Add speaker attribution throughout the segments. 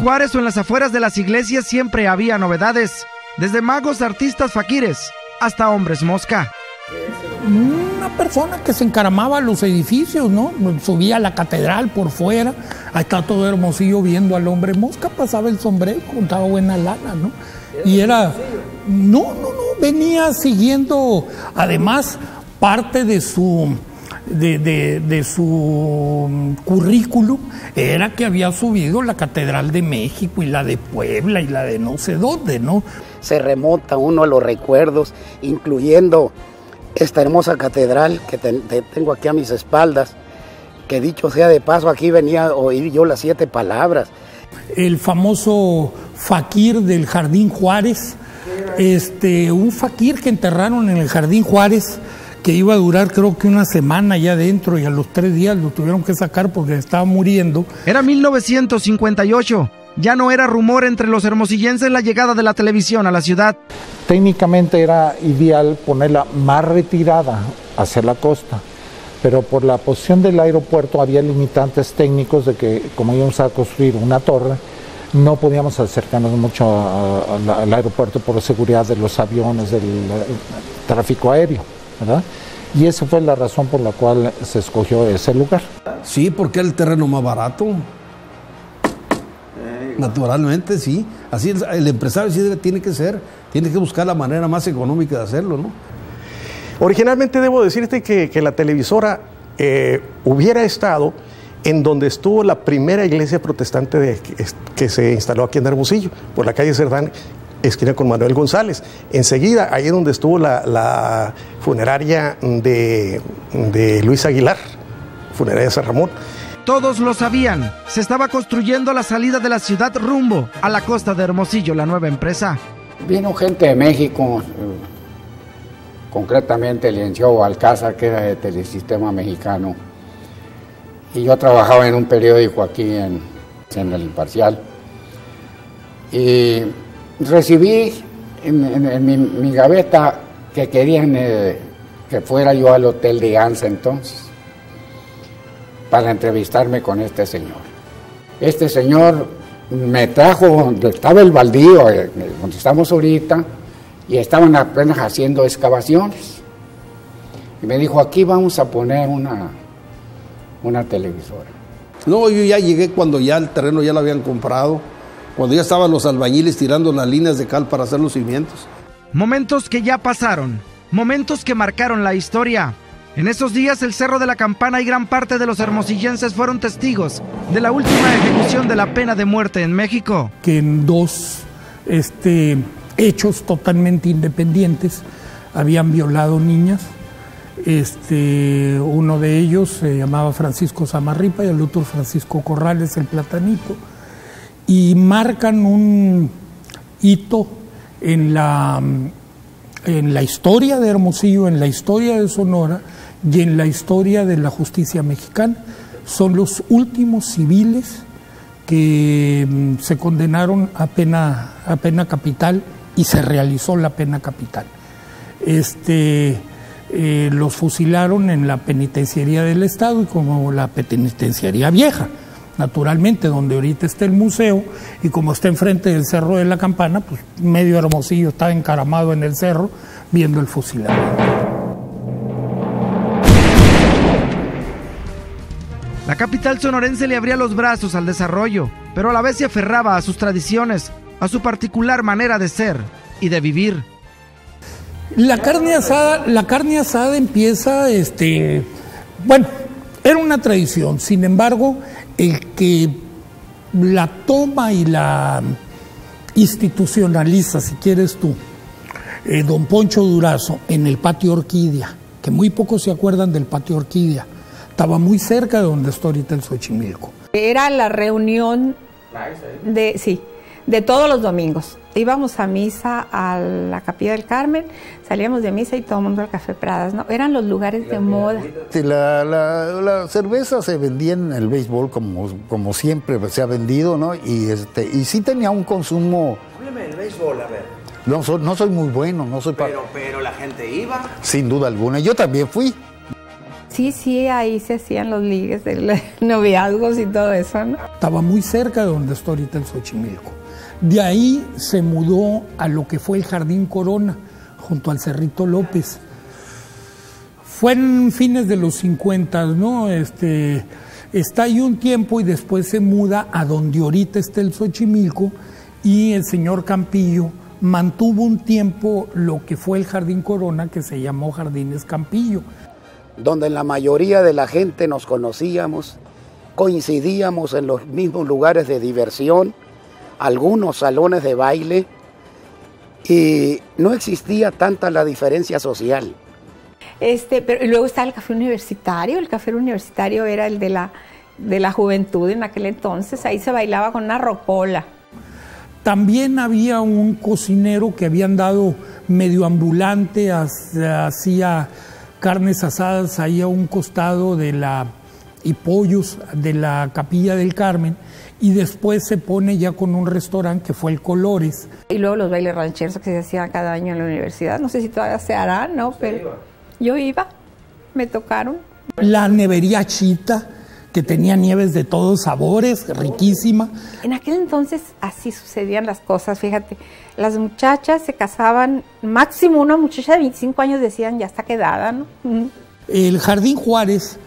Speaker 1: Juárez o en las afueras de las iglesias siempre había novedades, desde magos, artistas, faquires, hasta hombres mosca.
Speaker 2: Una persona que se encaramaba a los edificios, ¿no? Subía a la catedral por fuera, ahí está todo Hermosillo viendo al hombre mosca, pasaba el sombrero, contaba buena lana, ¿no? Y era... No, venía siguiendo, además, parte de su currículum era que había subido la Catedral de México y la de Puebla y la de no sé dónde, ¿no?
Speaker 3: Se remonta uno a los recuerdos, incluyendo esta hermosa catedral que tengo aquí a mis espaldas, que dicho sea de paso, aquí venía a oír yo las 7 palabras.
Speaker 2: El famoso faquir del Jardín Juárez, un faquir que enterraron en el Jardín Juárez, que iba a durar creo que una semana allá adentro, y a los 3 días lo tuvieron que sacar porque estaba muriendo.
Speaker 1: Era 1958. Ya no era rumor entre los hermosillenses la llegada de la televisión a la ciudad.
Speaker 4: Técnicamente era ideal ponerla más retirada hacia la costa, pero por la posición del aeropuerto había limitantes técnicos de que, como íbamos a construir una torre, no podíamos acercarnos mucho al aeropuerto por la seguridad de los aviones, del tráfico aéreo, ¿verdad? Y esa fue la razón por la cual se escogió ese lugar.
Speaker 5: Sí, porque era el terreno más barato. Naturalmente, sí. Así el empresario sí tiene que buscar la manera más económica de hacerlo, ¿no?
Speaker 6: Originalmente debo decirte que la televisora hubiera estado en donde estuvo la primera iglesia protestante que se instaló aquí en Hermosillo, por la calle Cerdán, esquina con Manuel González. Enseguida, ahí es donde estuvo la funeraria de Luis Aguilar, funeraria de San Ramón.
Speaker 1: Todos lo sabían, se estaba construyendo la salida de la ciudad rumbo a la costa de Hermosillo, la nueva empresa.
Speaker 3: Vino gente de México, concretamente el licenciado Alcázar, que era de Telesistema Mexicano, y yo trabajaba en un periódico aquí en El Imparcial, y recibí en mi gaveta que querían que fuera yo al Hotel de Anza entonces, para entrevistarme con este señor. Este señor me trajo donde estaba el baldío, donde estamos ahorita, y estaban apenas haciendo excavaciones. Y me dijo, aquí vamos a poner una televisora.
Speaker 5: No, yo ya llegué cuando ya el terreno ya lo habían comprado, cuando ya estaban los albañiles tirando las líneas de cal para hacer los cimientos.
Speaker 1: Momentos que ya pasaron, momentos que marcaron la historia. En esos días el Cerro de la Campana y gran parte de los hermosillenses fueron testigos de la última ejecución de la pena de muerte en México.
Speaker 2: Que en 2 hechos totalmente independientes habían violado niñas. Uno de ellos se llamaba Francisco Zamarripa y el otro Francisco Corrales, el Platanito. Y marcan un hito en la historia de Hermosillo, en la historia de Sonora, y en la historia de la justicia mexicana. Son los últimos civiles que se condenaron a pena capital y se realizó la pena capital. Los fusilaron en la penitenciaría del Estado, y como la penitenciaría vieja, naturalmente, donde ahorita está el museo, y como está enfrente del Cerro de la Campana, pues medio Hermosillo estaba encaramado en el cerro viendo el fusilamiento.
Speaker 1: La capital sonorense le abría los brazos al desarrollo, pero a la vez se aferraba a sus tradiciones, a su particular manera de ser y de vivir.
Speaker 2: La carne asada empieza, bueno, era una tradición. Sin embargo, el que la toma y la institucionaliza, si quieres tú, don Poncho Durazo, en el Patio Orquídea, que muy pocos se acuerdan del Patio Orquídea. Estaba muy cerca de donde está ahorita el Xochimilco.
Speaker 7: Era la reunión de todos los domingos. Íbamos a misa a la Capilla del Carmen, salíamos de misa y todo el mundo al Café Pradas, ¿no? Eran los lugares de moda.
Speaker 8: La cerveza se vendía en el béisbol como siempre se ha vendido, ¿no? Y sí tenía un consumo...
Speaker 9: Háblame del béisbol, a ver.
Speaker 8: No soy muy bueno, no soy...
Speaker 9: Pero la gente iba.
Speaker 8: Sin duda alguna, yo también fui.
Speaker 7: Sí, ahí se hacían los ligues de noviazgos y todo eso, ¿no?
Speaker 2: Estaba muy cerca de donde está ahorita el Xochimilco. De ahí se mudó a lo que fue el Jardín Corona, junto al Cerrito López. Fue en fines de los 50, ¿no? Está ahí un tiempo y después se muda a donde ahorita está el Xochimilco, y el señor Campillo mantuvo un tiempo lo que fue el Jardín Corona, que se llamó Jardines Campillo.
Speaker 9: Donde la mayoría de la gente nos conocíamos, coincidíamos en los mismos lugares de diversión, algunos salones de baile, y no existía tanta la diferencia social.
Speaker 7: Pero y luego está el Café Universitario. El Café Universitario era el de la juventud en aquel entonces. Ahí se bailaba con una rocola.
Speaker 2: También había un cocinero que había andado medio ambulante, hacía carnes asadas ahí a un costado y pollos de la Capilla del Carmen, y después se pone ya con un restaurante que fue el Colores.
Speaker 7: Y luego los bailes rancheros que se hacían cada año en la universidad. No sé si todavía se harán, ¿no? Pero yo iba, me tocaron.
Speaker 2: La nevería Chita, que tenía nieves de todos sabores, riquísima.
Speaker 7: En aquel entonces así sucedían las cosas, fíjate. Las muchachas se casaban, máximo una muchacha de 25 años decían, ya está quedada, ¿no?
Speaker 2: El Jardín Juárez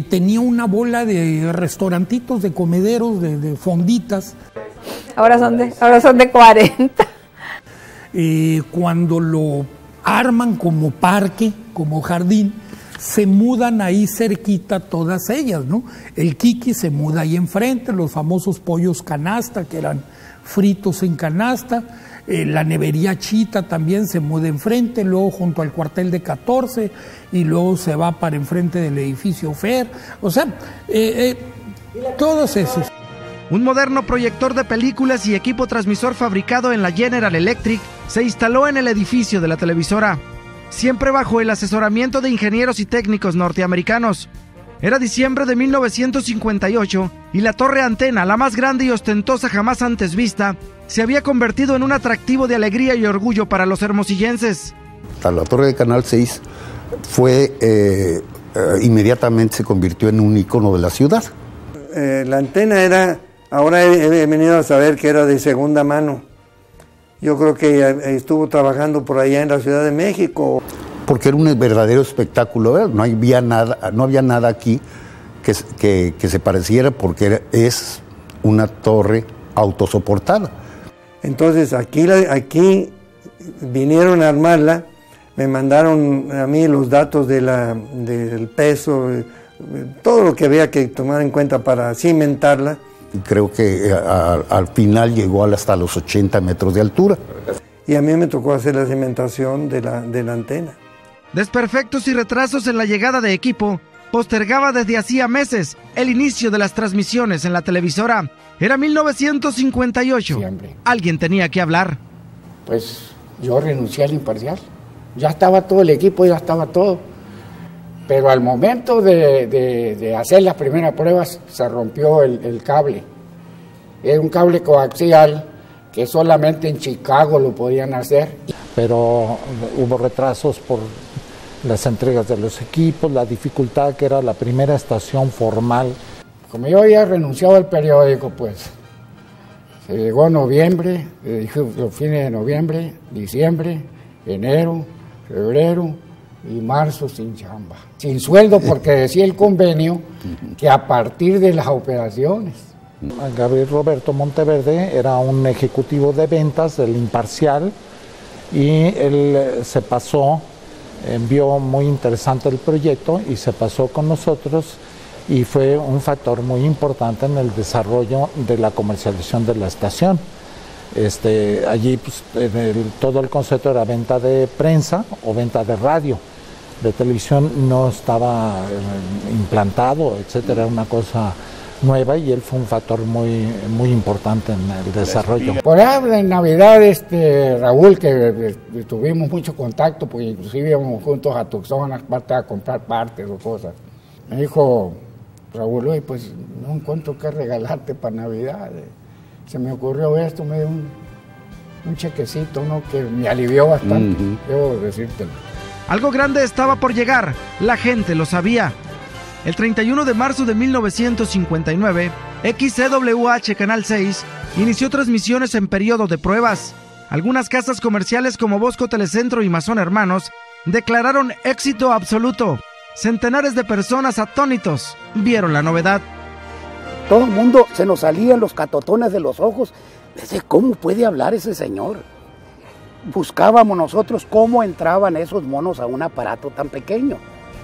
Speaker 2: tenía una bola de restaurantitos, de comederos, de fonditas.
Speaker 7: Ahora son de 40.
Speaker 2: Cuando lo arman como parque, como jardín, se mudan ahí cerquita todas ellas, ¿no? El Kiki se muda ahí enfrente, los famosos pollos canasta, que eran fritos en canasta, la nevería Chita también se muda enfrente, luego junto al cuartel de 14, y luego se va para enfrente del edificio Fer, o sea, todos esos.
Speaker 1: Un moderno proyector de películas y equipo transmisor fabricado en la General Electric se instaló en el edificio de la televisora, siempre bajo el asesoramiento de ingenieros y técnicos norteamericanos. Era diciembre de 1958 y la torre antena, la más grande y ostentosa jamás antes vista, se había convertido en un atractivo de alegría y orgullo para los hermosillenses.
Speaker 10: La torre de Canal 6 inmediatamente se convirtió en un ícono de la ciudad.
Speaker 11: La antena era, ahora he venido a saber que era de segunda mano. Yo creo que estuvo trabajando por allá en la Ciudad de México.
Speaker 10: Porque era un verdadero espectáculo, no había nada aquí que se pareciera, porque es una torre autosoportada.
Speaker 11: Entonces aquí vinieron a armarla, me mandaron a mí los datos del peso, todo lo que había que tomar en cuenta para cimentarla.
Speaker 10: Creo que al final llegó hasta los 80 metros de altura.
Speaker 11: Y a mí me tocó hacer la cimentación de la antena.
Speaker 1: Desperfectos y retrasos en la llegada de equipo postergaba desde hacía meses el inicio de las transmisiones en la televisora. Era 1958.
Speaker 3: Siempre.
Speaker 1: Alguien tenía que hablar.
Speaker 3: Pues yo renuncié al Imparcial. Ya estaba todo el equipo, ya estaba todo. Pero al momento de hacer las primeras pruebas se rompió el cable. Era un cable coaxial que solamente en Chicago lo podían hacer.
Speaker 4: Pero hubo retrasos por las entregas de los equipos, la dificultad que era la primera estación formal.
Speaker 3: Como yo había renunciado al periódico, pues se llegó noviembre, los fines de noviembre, diciembre, enero, febrero y marzo sin chamba. Sin sueldo, porque decía el convenio que a partir de las operaciones.
Speaker 4: Gabriel Roberto Monteverde era un ejecutivo de ventas del Imparcial y él se pasó, vio muy interesante el proyecto y se pasó con nosotros, y fue un factor muy importante en el desarrollo de la comercialización de la estación. Allí pues, todo el concepto era venta de prensa o venta de radio. De televisión no estaba implantado, etcétera, era una cosa nueva, y él fue un factor muy importante en el desarrollo.
Speaker 3: Por ahí en Navidad, Raúl, que tuvimos mucho contacto, pues inclusive íbamos juntos a Tucson a comprar partes o cosas. Me dijo Raúl, oye, pues no encuentro qué regalarte para Navidad. Se me ocurrió esto, me dio un chequecito, ¿no? Que me alivió bastante, debo decírtelo.
Speaker 1: Algo grande estaba por llegar, la gente lo sabía. El 31 de marzo de 1959, XCWH Canal 6 inició transmisiones en periodo de pruebas. Algunas casas comerciales como Bosco Telecentro y Mazón Hermanos declararon éxito absoluto. Centenares de personas atónitos vieron la novedad.
Speaker 9: Todo el mundo se nos salían los catotones de los ojos. ¿Cómo puede hablar ese señor? Buscábamos nosotros cómo entraban esos monos a un aparato tan pequeño.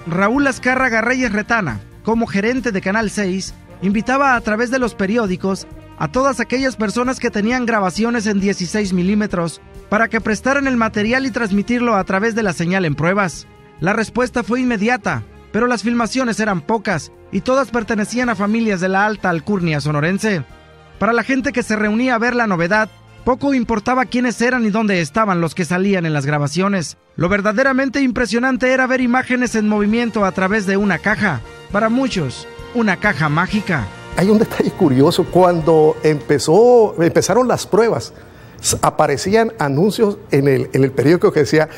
Speaker 1: Raúl Azcárraga Reyes Retana, como gerente de Canal 6, invitaba a través de los periódicos a todas aquellas personas que tenían grabaciones en 16 milímetros para que prestaran el material y transmitirlo a través de la señal en pruebas. La respuesta fue inmediata, pero las filmaciones eran pocas y todas pertenecían a familias de la alta alcurnia sonorense. Para la gente que se reunía a ver la novedad, poco importaba quiénes eran y dónde estaban los que salían en las grabaciones. Lo verdaderamente impresionante era ver imágenes en movimiento a través de una caja. Para muchos, una caja mágica.
Speaker 6: Hay un detalle curioso. Cuando empezaron las pruebas, aparecían anuncios en el periódico que decía: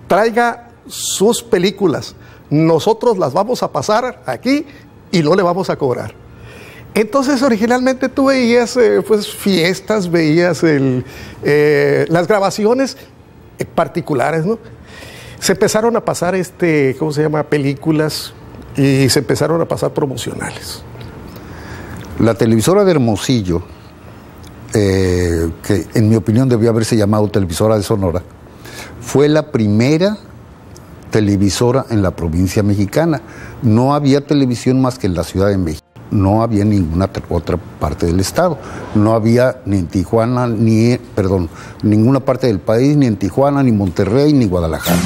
Speaker 6: traiga sus películas, nosotros las vamos a pasar aquí y no le vamos a cobrar. Entonces, originalmente tú veías pues fiestas, veías las grabaciones particulares, ¿no? Se empezaron a pasar películas y se empezaron a pasar promocionales.
Speaker 10: La televisora de Hermosillo, que en mi opinión debió haberse llamado Televisora de Sonora, fue la primera televisora en la provincia mexicana. No había televisión más que en la Ciudad de México. No había ninguna otra parte del estado. No había ni en Tijuana, ninguna parte del país, ni en Tijuana, ni Monterrey, ni Guadalajara.